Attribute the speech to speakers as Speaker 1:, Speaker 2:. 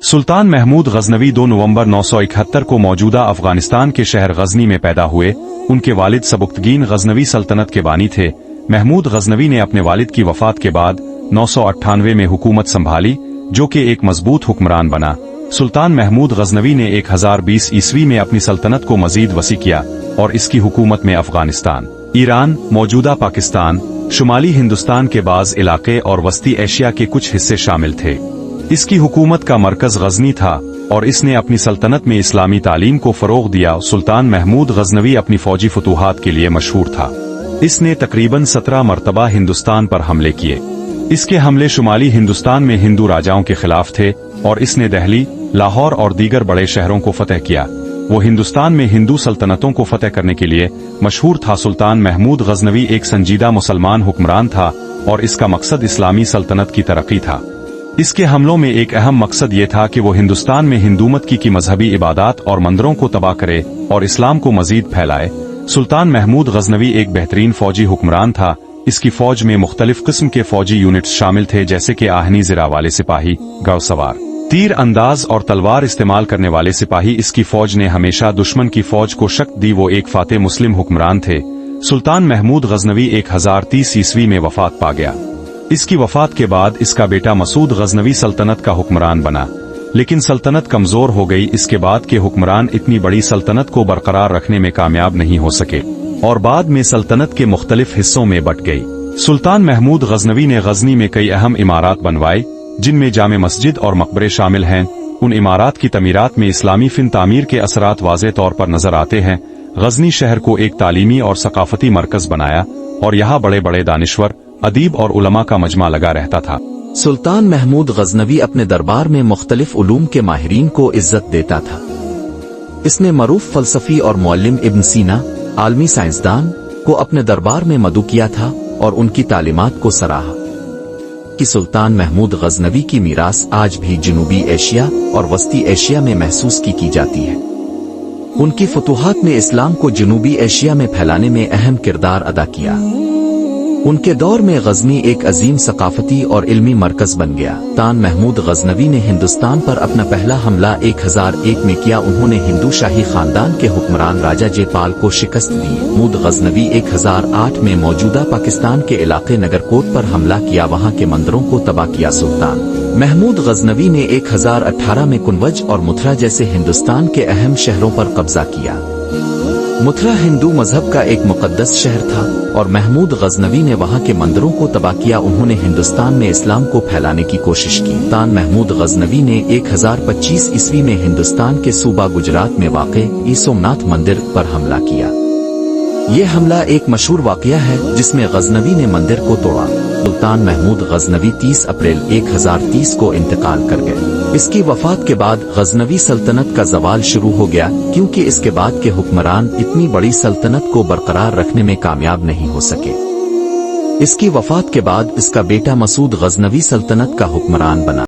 Speaker 1: सुल्तान महमूद गजनवी 2 नवंबर 971 को मौजूदा अफगानिस्तान के शहर गजनी में पैदा हुए। उनके वालिद सबुक्तगीन गजनवी सल्तनत के बानी थे। महमूद गजनवी ने अपने वालिद की वफात के बाद 998 में हुकूमत संभाली, जो कि एक मजबूत हुक्मरान बना। सुल्तान महमूद गजनवी ने 1020 ईस्वी में अपनी सल्तनत को मजीद वसी किया और इसकी हुकूमत में अफगानिस्तान, ईरान, मौजूदा पाकिस्तान, शुमाली हिंदुस्तान के बाज इलाके और वस्ती एशिया के कुछ हिस्से शामिल थे। इसकी हुकूमत का मरकज गजनी था और इसने अपनी सल्तनत में इस्लामी तालीम को फरोग दिया। सुल्तान महमूद गजनवी अपनी फौजी फतूहात के लिए मशहूर था। इसने तकरीबन 17 मरतबा हिंदुस्तान पर हमले किए। इसके हमले शुमाली हिंदुस्तान में हिंदू राजाओं के खिलाफ थे और इसने दिल्ली, लाहौर और दीगर बड़े शहरों को फतह किया। वो हिंदुस्तान में हिंदू सल्तनतों को फतह करने के लिए मशहूर था। सुल्तान महमूद गजनवी एक संजीदा मुसलमान हुक्मरान था और इसका मकसद इस्लामी सल्तनत की तरक्की था। इसके हमलों में एक अहम मकसद ये था कि वो हिंदुस्तान में हिंदूमत की मजहबी इबादत और मंदिरों को तबाह करे और इस्लाम को मजीद फैलाए। सुल्तान महमूद गजनवी एक बेहतरीन फौजी हुक्मरान था। इसकी फौज में मुख्तलिफ किस्म के फौजी यूनिट्स शामिल थे, जैसे कि आहनी ज़िरा वाले सिपाही, घुड़सवार, तीर अंदाज और तलवार इस्तेमाल करने वाले सिपाही। इसकी फौज ने हमेशा दुश्मन की फौज को शक्ति दी। वो एक फातेह मुस्लिम हुक्मरान थे। सुल्तान महमूद गजनवी 1030 ईस्वी में वफात पा गया। इसकी वफात के बाद इसका बेटा मसूद गजनवी सल्तनत का हुक्मरान बना, लेकिन सल्तनत कमजोर हो गई। इसके बाद के हुक्मरान इतनी बड़ी सल्तनत को बरकरार रखने में कामयाब नहीं हो सके और बाद में सल्तनत के मुख्तलिफ हिस्सों में बट गई। सुल्तान महमूद गजनवी ने गजनी में कई अहम इमारत बनवाई, जिनमें जामे मस्जिद और मकबरे शामिल हैं। उन इमारत की तमीरात में इस्लामी फिन तामीर के असरात वाज़े तौर पर नजर आते हैं। गजनी शहर को एक तालीमी और सकाफती मरकज बनाया और यहाँ बड़े बड़े दानिश्वर, अदीब और उलमा का मजमा लगा रहता था।
Speaker 2: सुल्तान महमूद गजनवी अपने दरबार में मुख्तलिफ उलूम के माहिरीन को इज्जत देता था। इसने मरूफ फलसफी और मुअल्लिम इब्न सीना, आलमी साइंसदान, को अपने दरबार में मदऊ किया था और उनकी तालीमात को सराहा। कि सुल्तान महमूद गजनवी की मीरास आज भी जनूबी एशिया और वस्ती एशिया में महसूस की जाती है। उनकी फतूहात ने इस्लाम को जनूबी एशिया में फैलाने में अहम किरदार अदा किया। उनके दौर में गजनी एक अजीम सकाफती और इल्मी मरकज बन गया। सुल्तान महमूद गजनवी ने हिंदुस्तान पर अपना पहला हमला 1001 में किया। उन्होंने हिंदू शाही खानदान के हुक्मरान राजा जयपाल को शिकस्त दी। महमूद गजनवी 1008 में मौजूदा पाकिस्तान के इलाके नगरकोट पर हमला किया, वहां के मंदिरों को तबाह किया। सुल्तान महमूद गजनवी ने 1018 में कुनवज और मुथरा जैसे हिंदुस्तान के अहम शहरों पर कब्जा किया। मुथरा हिंदू मजहब का एक मुकद्दस शहर था और महमूद गजनवी ने वहां के मंदिरों को तबाह किया। उन्होंने हिंदुस्तान में इस्लाम को फैलाने की कोशिश की। सुल्तान महमूद गजनवी ने 1025 ईस्वी में हिंदुस्तान के सूबा गुजरात में वाक़े सोमनाथ मंदिर पर हमला किया। ये हमला एक मशहूर वाक़या है जिसमें गजनवी ने मंदिर को तोड़ा। सुल्तान महमूद गजनवी 30 अप्रैल 1030 को इंतकाल कर गए। इसकी वफात के बाद गजनवी सल्तनत का ज़वाल शुरू हो गया, क्योंकि इसके बाद के हुक्मरान इतनी बड़ी सल्तनत को बरकरार रखने में कामयाब नहीं हो सके। इसकी वफात के बाद इसका बेटा मसूद गजनवी सल्तनत का हुक्मरान बना।